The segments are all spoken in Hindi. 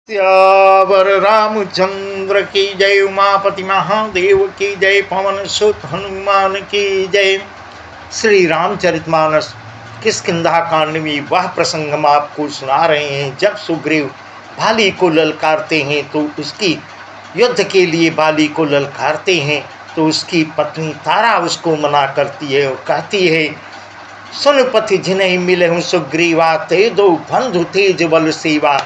सियावर रामचंद्र की जय। उमापति महादेव की जय। पवन सुत हनुमान की जय। श्री रामचरितमानस किष्किंधा कांड में वह प्रसंग हम आपको सुना रहे हैं जब सुग्रीव बाली को ललकारते हैं तो उसकी युद्ध के लिए बाली को ललकारते हैं तो उसकी पत्नी तारा उसको मना करती है और कहती है, सुन पति जिन्हें मिले हूँ सुग्रीवा, ते दो बंधु तेज बल सेवा,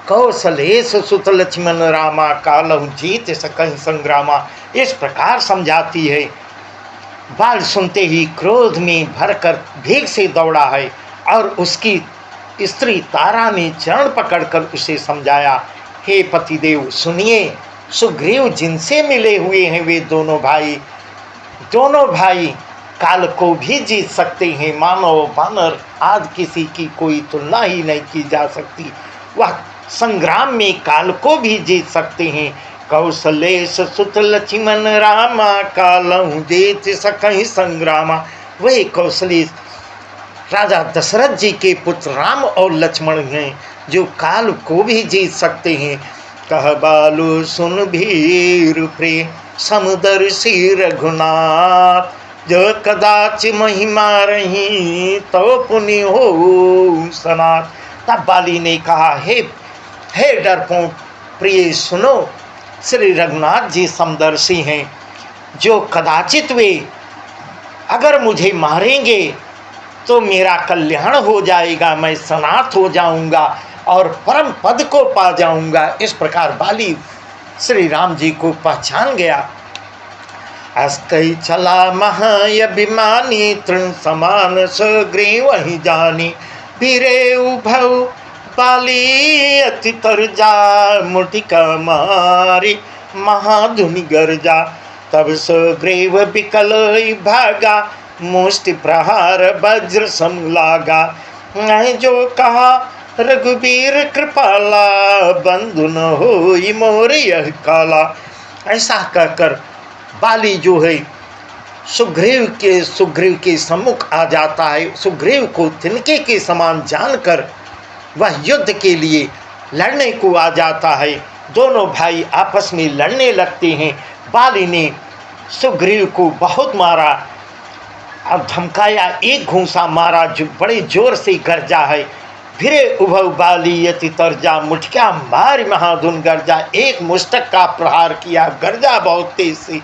कौशलेश सुत लक्ष्मण रामा, कालहु जीत सकहि संग्रामा। इस प्रकार समझाती है। बाल सुनते ही क्रोध में भरकर भेग से दौड़ा है और उसकी स्त्री तारा ने चरण पकड़कर उसे समझाया, हे पतिदेव सुनिए, सुग्रीव जिनसे मिले हुए हैं वे दोनों भाई काल को भी जीत सकते हैं। मानव बानर आदि किसी की कोई तुलना ही नहीं की जा सकती। वह संग्राम में काल को भी जीत सकते हैं। कौशलेश सुत लक्ष्मण रामा, कालहु जीत सकहि संग्रामा। वही कौशलेश राजा दशरथ जी के पुत्र राम और लक्ष्मण हैं जो काल को भी जीत सकते हैं। कह बालु सुन भीर प्रिय, समदर्शी रघुनाथ, जो कदाच महिमा रही तो पुण्य हो सनात। तब बाली ने कहा, हे डरपोक प्रिय सुनो, श्री रघुनाथ जी समदर्शी हैं जो कदाचित वे अगर मुझे मारेंगे तो मेरा कल्याण हो जाएगा, मैं सनाथ हो जाऊंगा और परम पद को पा जाऊंगा। इस प्रकार बाली श्री राम जी को पहचान गया। अस्कई चला महाअभिमानी, तृण समान सुग्रीव ही जानी, बीरे उभव बाली अति तरजा, मुटिका मारी महाधुनि गर्जा। तब सुग्रीव विकल भागा, मुष्टि प्रहार वज्र सम लागा। जो कहा रघुबीर कृपाला, बंधु न होई मोर यह काला। ऐसा कहकर बाली जो है सुग्रीव के सम्मुख आ जाता है। सुग्रीव को तिनके के समान जानकर वह युद्ध के लिए लड़ने को आ जाता है। दोनों भाई आपस में लड़ने लगते हैं। बाली ने सुग्रीव को बहुत मारा और धमकाया, एक घूंसा मारा जो बड़े जोर से गरजा है। फिरे उभव बाली यति तरजा, मुठिया मार महाधुन गर्जा। एक मुष्टक का प्रहार किया, गर्जा बहुत तेज से।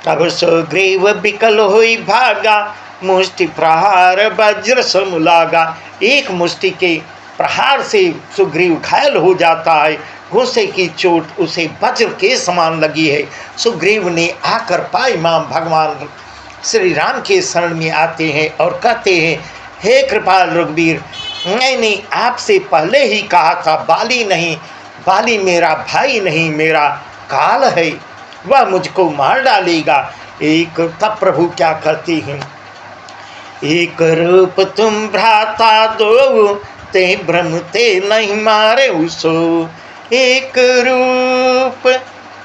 तब सुग्रीव विकल हुई भागा, मुष्टि प्रहार वज्र सम लागा। एक मुष्टि के प्रहार से सुग्रीव घायल हो जाता है। घूंसे की चोट उसे वज्र के समान लगी है। सुग्रीव ने आकर पाई मां भगवान श्री राम के शरण में आते हैं और कहते हैं, हे कृपाल रघुवीर, मैंने आपसे पहले ही कहा था बाली नहीं, बाली मेरा भाई नहीं, मेरा काल है, वह मुझको मार डालेगा। एक तब प्रभु क्या कहते हैं, एक रूप तुम भ्राता दो, ते भ्रम ते नहीं मारे उसो। एक रूप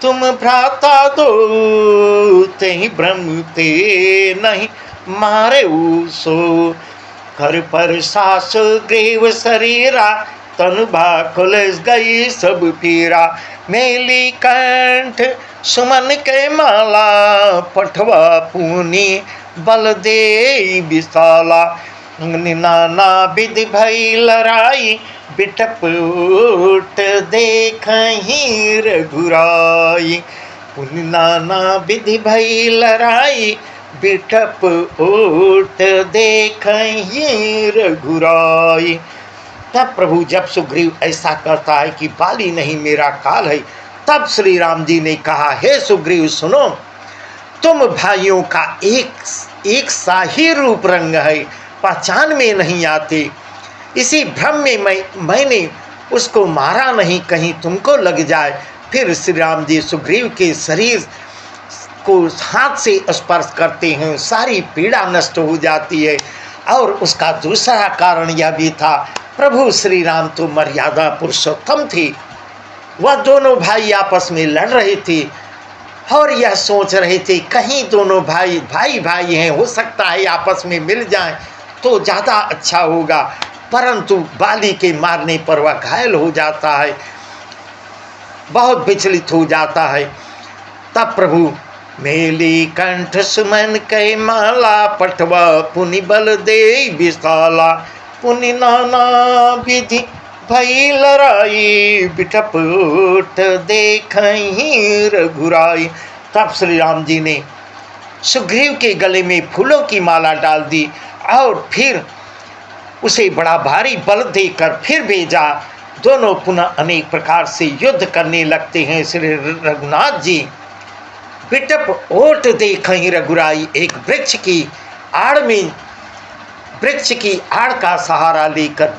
तुम भ्राता दो, ते भ्रम ते नहीं मारे उसो। घर पर सास ग्रीव शरीरा, तनु भाकुल गई सब पीरा। मेली कंठ सुमन के माला, पठवा पूनी बल दे विशाला। नाना विधि भई लड़ाई, बिटप उठ देखहि रघुराई। नाना विधि भई लड़ाई, बिटप उठ देखहि रघुराई। तब प्रभु जब सुग्रीव ऐसा कहता है कि बाली नहीं मेरा काल है, तब श्री राम जी ने कहा, हे सुग्रीव सुनो, तुम भाइयों का एक सा ही रूप रंग है, पहचान में नहीं आते। इसी भ्रम में मैंने उसको मारा नहीं, कहीं तुमको लग जाए। फिर श्री राम जी सुग्रीव के शरीर को हाथ से स्पर्श करते हैं, सारी पीड़ा नष्ट हो जाती है। और उसका दूसरा कारण यह भी था, प्रभु श्री राम तो मर्यादा पुरुषोत्तम थे। वह दोनों भाई आपस में लड़ रहे थे और यह सोच रहे थे कहीं दोनों भाई हैं, हो सकता है आपस में मिल जाएं तो ज़्यादा अच्छा होगा। परंतु बाली के मारने पर वह घायल हो जाता है। बहुत विचलित हो जाता है। तब प्रभु मेली कंठ सुमन कै माला, पटवा पुनि बल दे विशाला, पुनि नाना विधि भई लड़ाई, बिटप उठ देखहीं रघुराई। तब श्री राम जी ने सुग्रीव के गले में फूलों की माला डाल दी और फिर उसे बड़ा भारी बल देकर फिर भेजा। दोनों पुनः अनेक प्रकार से युद्ध करने लगते हैं। श्री रघुनाथ जी बिटप ओट देखहीं रघुराई, एक वृक्ष की आड़ का सहारा लेकर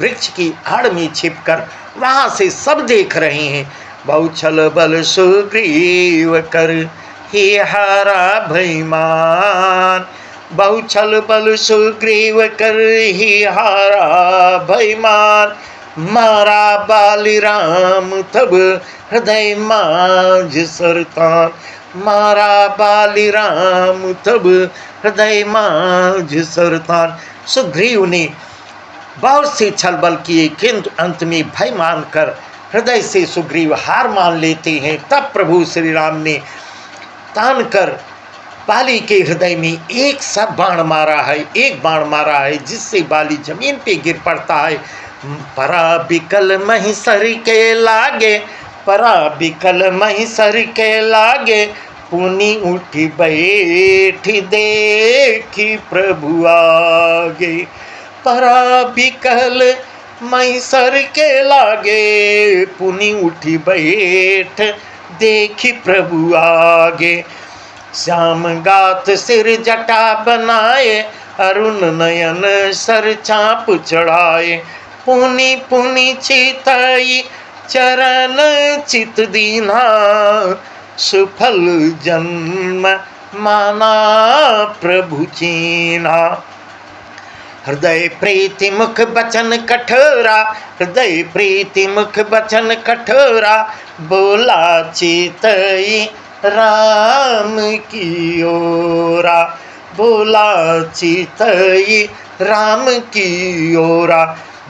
वृक्ष की आड़ में छिपकर वहां से सब देख रहे हैं। बहुछल बल सुग्रीव कर ही हारा भयमान, बहुछल बल सुग्रीव कर ही हारा भयमान, मारा बाली राम तब हृदय मांझ सरतान, मारा बाली राम तब हृदय मांझ सरतान। सुग्रीव ने बहुत से छल बल किए, किंतु अंत में भय मानकर हृदय से सुग्रीव हार मान लेते हैं। तब प्रभु श्री राम ने तान कर बाली के हृदय में एक सब बाण मारा है, एक बाण मारा है, जिससे बाली जमीन पे गिर पड़ता है। परा बिकल महिसर के लागे, परा बिकल महिसर के लागे, पुनि उठी बैठी देखी प्रभु आगे, परा बिकल महिसर के लागे, पुनि उठी बैठ देखी प्रभु आगे। श्याम गात सिर जटा बनाए, अरुण नयन सर चाप चढ़ाए, पुनि पुनि चितई चरण चित दीना, सुफल जन्म माना प्रभु चीना। हृदय प्रीति मुख बचन कठोरा, हृदय प्रीति मुख बचन कठोरा, बोला चितई राम की ओरा, बोला चितई राम की ओरा।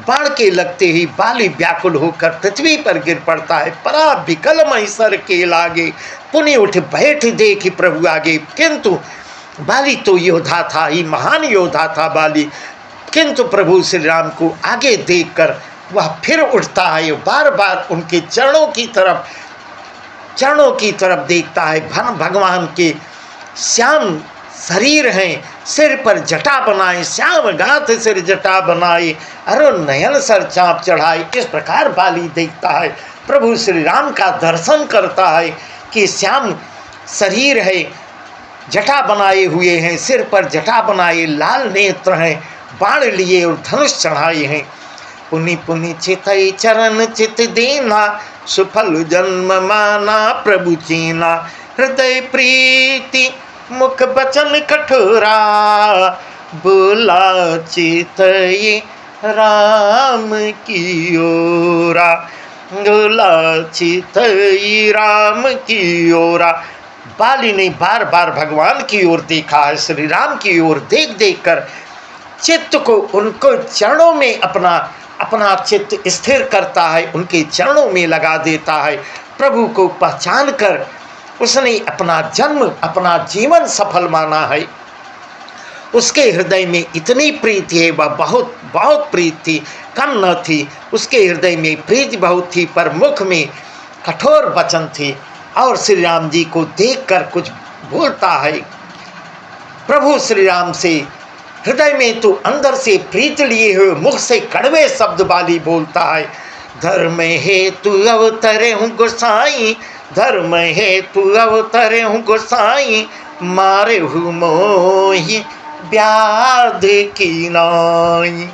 बाण के लगते ही बाली व्याकुल होकर पृथ्वी पर गिर पड़ता है। परा बिकल महिसर के लागे, पुनि उठ बैठ देखी प्रभु आगे। किंतु बाली तो योद्धा था ही, महान योद्धा था बाली, किंतु प्रभु श्री राम को आगे देखकर वह फिर उठता है, बार बार उनके चरणों की तरफ देखता है। भगवान के श्याम शरीर हैं, सिर पर जटा बनाए, श्याम गात सिर जटा बनाए, अरुण नयन सर चाप चढ़ाए। इस प्रकार बाली देखता है, प्रभु श्री राम का दर्शन करता है कि श्याम शरीर है, जटा बनाए हुए हैं, सिर पर जटा बनाए, लाल नेत्र हैं, बाण लिए और धनुष चढ़ाए हैं। पुनि पुनि चितई चरण चित दीना, सुफल जन्म माना प्रभु चीना। हृदय प्रीति मुख बचन कठोरा, बोला चितई राम की ओरा, बोला चितई राम की ओरा। बाली ने बार बार भगवान की ओर देखा है, श्री राम की ओर देख देख कर चित्त को उनको चरणों में अपना चित्त स्थिर करता है, उनके चरणों में लगा देता है। प्रभु को पहचान कर उसने अपना जन्म, अपना जीवन सफल माना है। उसके हृदय में इतनी प्रीति है, वह बहुत बहुत प्रीति थी, कम न थी। उसके हृदय में प्रीति बहुत थी, पर मुख में कठोर वचन थे। और श्री राम जी को देखकर कुछ बोलता है। प्रभु श्री राम से हृदय में तो अंदर से प्रीत लिए हुए मुख से कड़वे शब्द बाली बोलता है। धर्म हेतु अवतरे हूँ गोसाई, धर्म हेतु अवतरे हूँ गोसाई, मारे हूँ मोहि व्याध की नाई।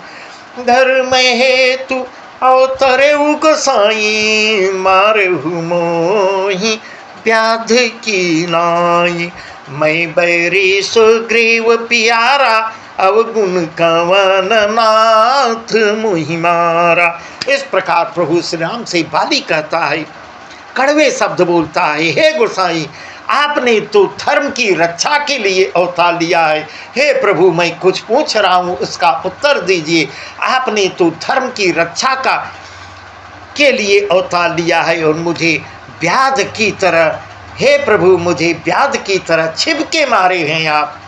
धर्म हेतु अवतरे हूँ गोसाई, मारे हूँ मोहि व्याध की नाई। मैं बैरी सुग्रीव प्यारा, अवगुण कवन नाथ मुहि मारा। इस प्रकार प्रभु श्री राम से बाली कहता है, कड़वे शब्द बोलता है। हे गोसाई, आपने तो धर्म की रक्षा के लिए अवतार लिया है। हे प्रभु, मैं कुछ पूछ रहा हूँ, उसका उत्तर दीजिए। आपने तो धर्म की रक्षा का के लिए अवतार लिया है और मुझे व्याध की तरह, हे प्रभु मुझे व्याध की तरह छिपके मारे हैं आप।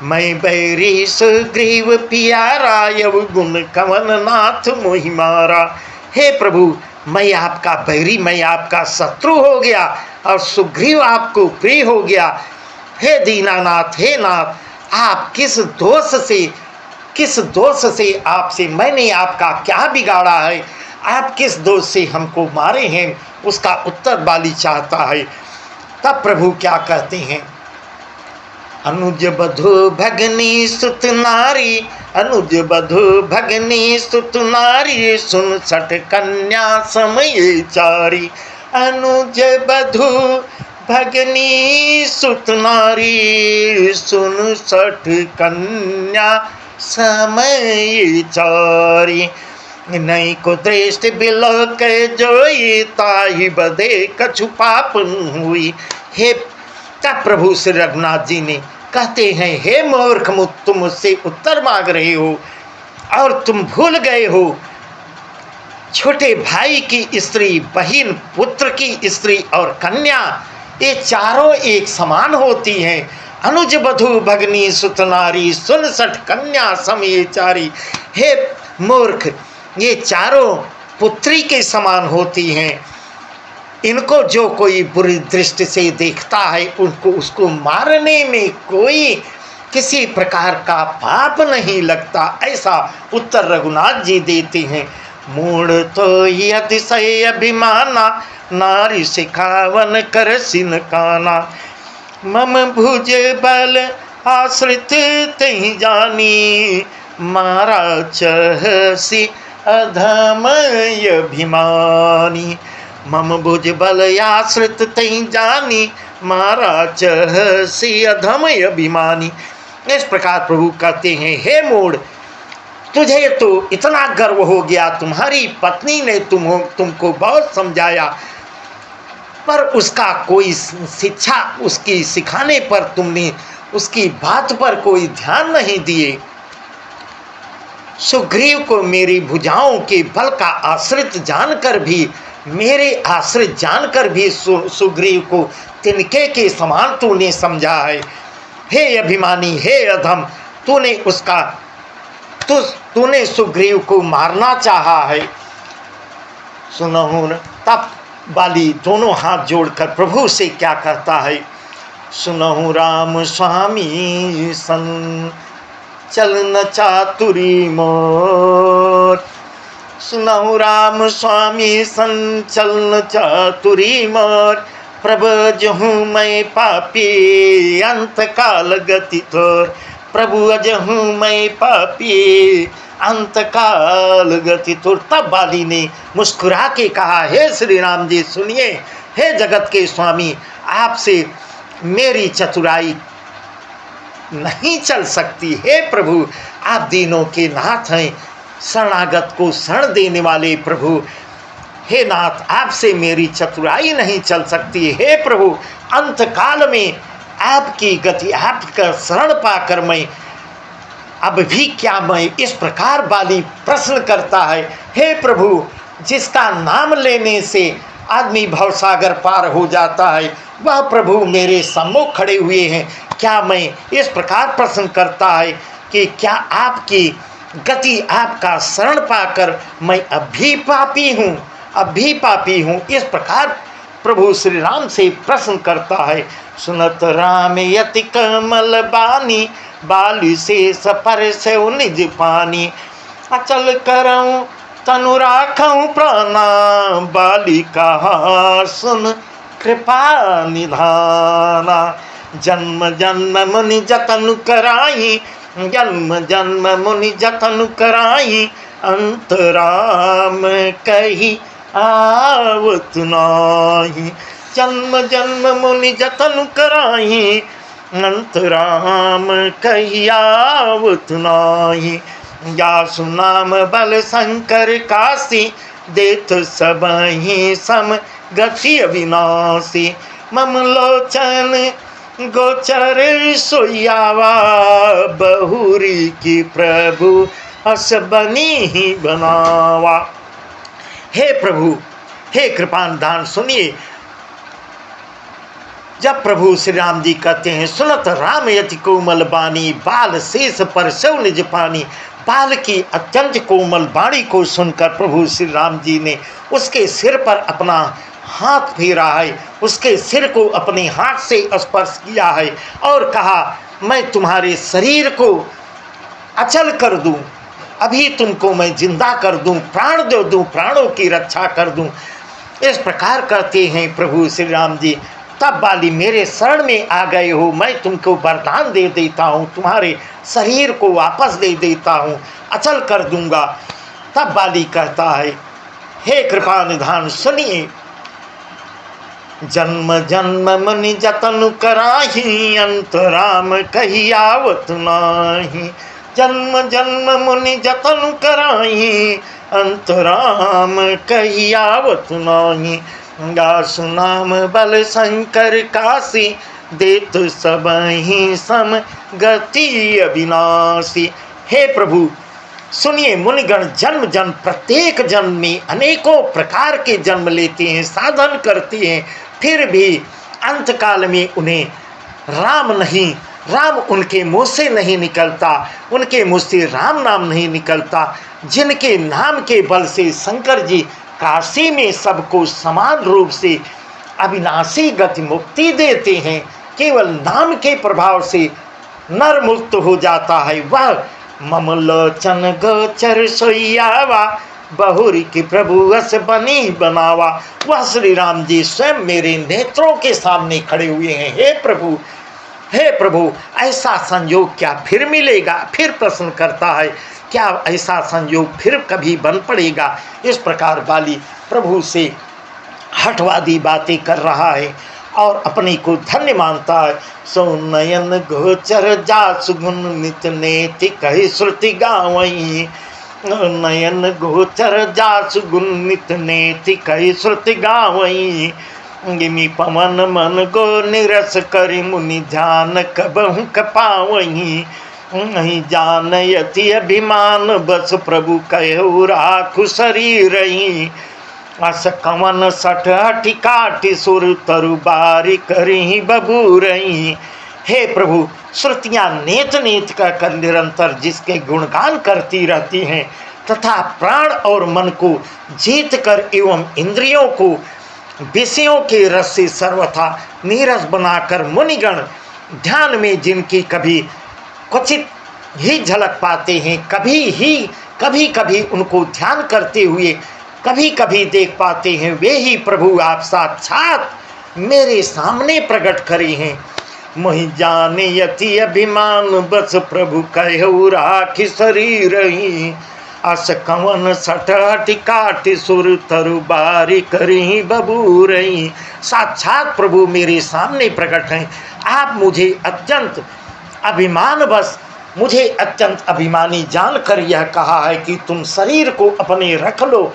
मैं बैरी सुग्रीव पियारा यव गुण कवन नाथ मोहि मारा। हे प्रभु मैं आपका बैरी, मैं आपका शत्रु हो गया और सुग्रीव आपको प्रिय हो गया। हे दीनानाथ, हे नाथ, आप किस दोष से आपसे, मैंने आपका क्या बिगाड़ा है, आप किस दोष से हमको मारे हैं, उसका उत्तर बाली चाहता है। तब प्रभु क्या कहते हैं, अनुज बधु भगनी सुत नारी, अनुज बधु भगनी सुत नारी, सुन सठ कन्या समय चारी। अनुज बधु भगनी सुत नारी, सुन सठ कन्या समय चारी। नहीं को दृष्टि बिलोक जोई, ताहि बधे कछु पापन हुई। हे तब प्रभु श्री रघुनाथ जी ने कहते हैं, हे मूर्ख, तुम मुझसे उत्तर मांग रहे हो और तुम भूल गए हो छोटे भाई की स्त्री, बहन, पुत्र की स्त्री और कन्या, ये चारों एक समान होती हैं। अनुज बधु भगनी सुत नारी, सुन सठ कन्या समय चारी। हे मूर्ख, ये चारों पुत्री के समान होती हैं। इनको जो कोई बुरी दृष्टि से देखता है, उसको मारने में कोई किसी प्रकार का पाप नहीं लगता। ऐसा उत्तर रघुनाथ जी देते हैं। मूढ़ तो अतिशय अभिमाना, नारी सिखावन कर सिन काना। मम भुज बल आश्रित तहि जानी, मारा चहसी अधमय अभिमानी। मम भुज बल आश्रित तहि जानी, मारा चहसी अधमय अभिमानी। इस प्रकार प्रभु कहते हैं, हे मूढ़, तुझे तो इतना गर्व हो गया, तुम्हारी पत्नी ने तुमको बहुत समझाया, पर उसका कोई शिक्षा, उसकी सिखाने पर तुमने उसकी बात पर कोई ध्यान नहीं दिए। सुग्रीव को मेरी भुजाओं के बल का आश्रित जानकर भी, मेरे आश्रित जानकर भी सुग्रीव को तिनके के समान तूने समझा है। हे अभिमानी, हे अधम, तूने सुग्रीव को मारना चाहा है। सुनहु। तब बाली दोनों हाथ जोड़कर प्रभु से क्या कहता है, सुनहु राम स्वामी सन चलन चातुरी मोर। सुनहु राम स्वामी सन चलन चातुरी मोर। प्रभु जहूँ मैं पापी अंत काल गति थोर। प्रभु अजहूँ मैं पापी अंत काल गति थोर। तब बाली ने मुस्कुरा के कहा, हे श्री राम जी सुनिए, हे जगत के स्वामी, आपसे मेरी चतुराई नहीं चल सकती। हे प्रभु, आप दीनों के नाथ हैं, शरणागत को शरण देने वाले प्रभु। हे नाथ, आपसे मेरी चतुराई नहीं चल सकती। हे प्रभु, अंत काल में आपकी गति, आपका शरण पाकर मैं अब भी क्या मैं, इस प्रकार बाली प्रश्न करता है। हे प्रभु, जिसका नाम लेने से आदमी भवसागर पार हो जाता है, वह प्रभु मेरे सम्मुख खड़े हुए हैं। क्या मैं इस प्रकार प्रश्न करता है कि क्या आपकी गति, आपका शरण पाकर मैं अब भी पापी हूँ, अब भी पापी हूँ? इस प्रकार प्रभु श्री राम से प्रश्न करता है। सुनत राम यति कमल बानी, बाली से सपर से निज पानी। अचल करऊँ तनु राखऊँ प्राणा, बाली कहा सुन कृपा निधाना। जन्म जन्म मुनि जतन कराई, जन्म जन्म मुनि जतन कराई, अंतराम कही आवत नाही। जन्म जन्म मुनि जतन कराई, अंतराम कही आवत नाही। या सुनाम बल शंकर काशी, देत सबहि सम गति अविनाशी। मम लोचन गोचर सोयावा, बहुरी की प्रभु अस बनी ही बनावा। हे प्रभु, हे कृपानिधान सुनिए। जब प्रभु श्री राम जी कहते हैं, सुनत राम यति कोमल बानी, बाल शेष पर शव निज पानी। बाल की अत्यंत कोमल वाणी को सुनकर प्रभु श्री राम जी ने उसके सिर पर अपना हाथ फेरा है, उसके सिर को अपने हाथ से स्पर्श किया है और कहा, मैं तुम्हारे शरीर को अचल कर दूं, अभी तुमको मैं जिंदा कर दूं, प्राण दे दूं, प्राणों की रक्षा कर दूं। इस प्रकार कहते हैं प्रभु श्री राम जी। तब बाली, मेरे शरण में आ गए हो, मैं तुमको वरदान दे देता हूँ, तुम्हारे शरीर को वापस दे देता हूँ, अचल कर दूंगा। तब बाली कहता है, हे कृपा निधान सुनिए। जन्म जन्म मुनि जतन कराही, अंत राम कही आवत नाही। जन्म जन्म मुनि जतन कराही, अंत राम कही आवत नाही। दासु नाम बल शंकर काशी, देत सबहि सम गति अविनाशी। हे प्रभु सुनिए, मुनिगण जन्म जन्म प्रत्येक जन्म में अनेकों प्रकार के जन्म लेते हैं, साधन करते हैं, फिर भी अंत काल में उन्हें राम उनके मुँह से नहीं निकलता, उनके मुँह से राम नाम नहीं निकलता। जिनके नाम के बल से शंकर जी काशी में सबको समान रूप से अविनाशी गति मुक्ति देते हैं, केवल नाम के प्रभाव से नर मुक्त हो जाता है। वह ममलोचन गोचर सोयावा, बहुरी की प्रभु अस बनी बनावा। वह श्री राम जी स्वयं मेरे नेत्रों के सामने खड़े हुए हैं। हे प्रभु ऐसा संयोग क्या फिर मिलेगा? फिर प्रश्न करता है, क्या ऐसा संयोग फिर कभी बन पड़ेगा? इस प्रकार बाली प्रभु से हठवादी बातें कर रहा है और अपने को धन्य मानता है। सो नयन गोचर जासु गुण नित नेति कही श्रुति गावई। नयन गोचर जासु गुण नित नेति कही श्रुति गावई। गिमी पवन मन गो निरस करी मुनि ध्यान कबहु कपावई। नहीं जान यति अभिमान बस प्रभु कहु राखु शरीर। अस कवन सठ हठि काटि सुर तरु बारी करी बबूरई। हे प्रभु श्रुतियाँ नेत नेत कर निरंतर जिसके गुणगान करती रहती हैं तथा प्राण और मन को जीत कर एवं इंद्रियों को विषयों के रस से सर्वथा नीरस बनाकर मुनिगण ध्यान में जिनकी कभी क्वचित ही झलक पाते हैं, कभी कभी उनको ध्यान करते हुए कभी कभी देख पाते हैं, वे ही प्रभु आप साक्षात मेरे सामने प्रकट करे हैं। मोहि जाने यति अभिमान बस प्रभु कहु राखि शरीर। अस कवन सठ हठि काटि सुर तरु बारी करी बबूरई। साक्षात प्रभु मेरे सामने प्रकट हैं। आप मुझे अत्यंत अभिमान बस, मुझे अत्यंत अभिमानी जानकर यह कहा है कि तुम शरीर को अपने रख लो।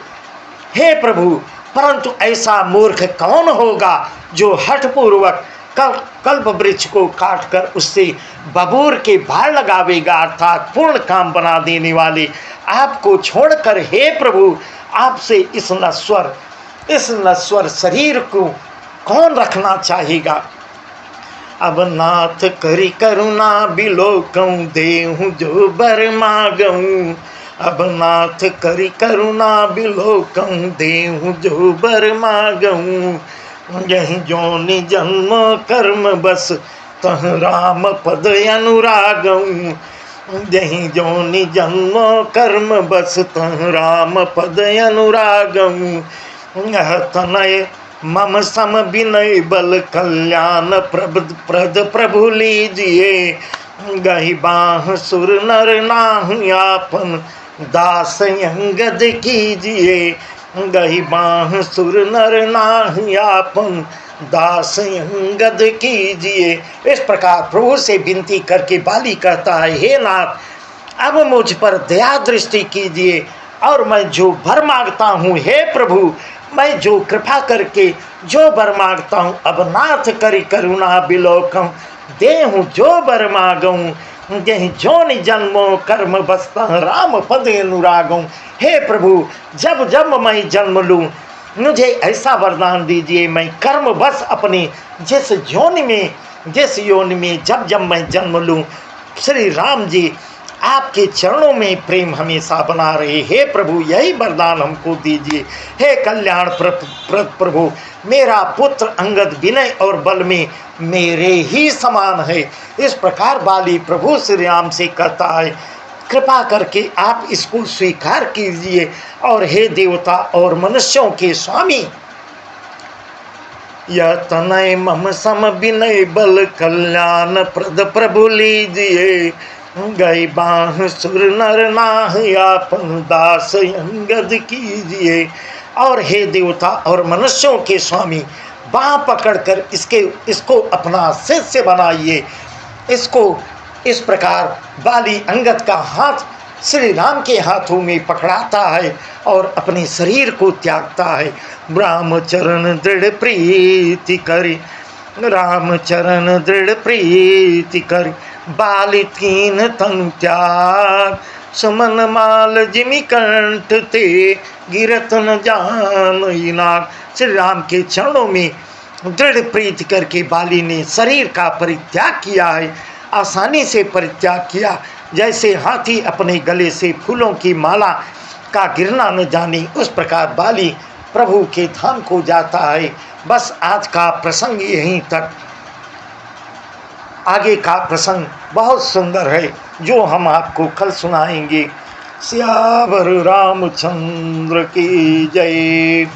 हे प्रभु, परंतु ऐसा मूर्ख कौन होगा जो हठपूर्वक कल्प वृक्ष को काटकर उससे बबूर के बाल लगावेगा, अर्थात पूर्ण काम बना देने वाले आपको छोड़कर हे प्रभु आपसे इस नश्वर शरीर को कौन रखना चाहेगा। अब नाथ करी करुणा बिलोकऊं देहूँ जो बर मागऊं। अब नाथ करी करुणा बिलोकऊं देहूँ जो बर मागऊं। यही जोनि जन्म कर्म बस तह राम पद अनुरागऊं। यही जोनि जन्म कर्म बस तह राम पद अनुरागऊं। यह तनय मम सम विनय बल कल्याण प्रद प्रभु लीजिए। गही बाह सुर नर नाहु आपन दास अंगद कीजिए। गही बाह सुर नर नाहु आपन दास अंगद कीजिए। इस प्रकार प्रभु से विनती करके बाली कहता है, हे नाथ अब मुझ पर दया दृष्टि कीजिए और मैं जो वर मांगता हूँ, हे प्रभु मैं जो कृपा करके जो वर मांगता हूँ, अब नाथ करी करुणा बिलोकऊं देहूँ जो वर मांगऊं। यही जोनि जन्मो कर्म बसता राम पद अनुरागों। हे प्रभु, जब जब मैं जन्म लूँ मुझे ऐसा वरदान दीजिए, मैं कर्म बस अपनी जिस योनि में जब जब मैं जन्म लूँ, श्री राम जी आपके चरणों में प्रेम हमेशा बना रहे। हे प्रभु, यही वरदान हमको दीजिए। हे कल्याण प्रद प्रभु, मेरा पुत्र अंगद विनय और बल में मेरे ही समान है। इस प्रकार बाली प्रभु श्री राम से कहता है, कृपा करके आप इसको स्वीकार कीजिए। और हे देवता और मनुष्यों के स्वामी, यह तनय मम सम विनय बल कल्याण प्रद प्रभु लीजिए। गए बाह सुर नर नाह आपन दास अंगद कीजिए। और हे देवता और मनुष्यों के स्वामी, बाह पकड़कर इसको अपना शिष्य बनाइए। इसको इस प्रकार बाली अंगद का हाथ श्री राम के हाथों में पकड़ाता है और अपने शरीर को त्यागता है। राम चरण दृढ़ प्रीति करी, राम चरण दृढ़ प्रीति करी, बाली तीन तनु त्याग, सुमन माल जिमि कंठ ते गिरत न जान नाग। श्री राम के चरणों में दृढ़ प्रीति करके बाली ने शरीर का परित्याग किया है। आसानी से परित्याग किया, जैसे हाथी अपने गले से फूलों की माला का गिरना न जाने, उस प्रकार बाली प्रभु के धाम को जाता है। बस आज का प्रसंग यहीं तक। आगे का प्रसंग बहुत सुंदर है जो हम आपको कल सुनाएंगे। सियावर रामचंद्र की जय।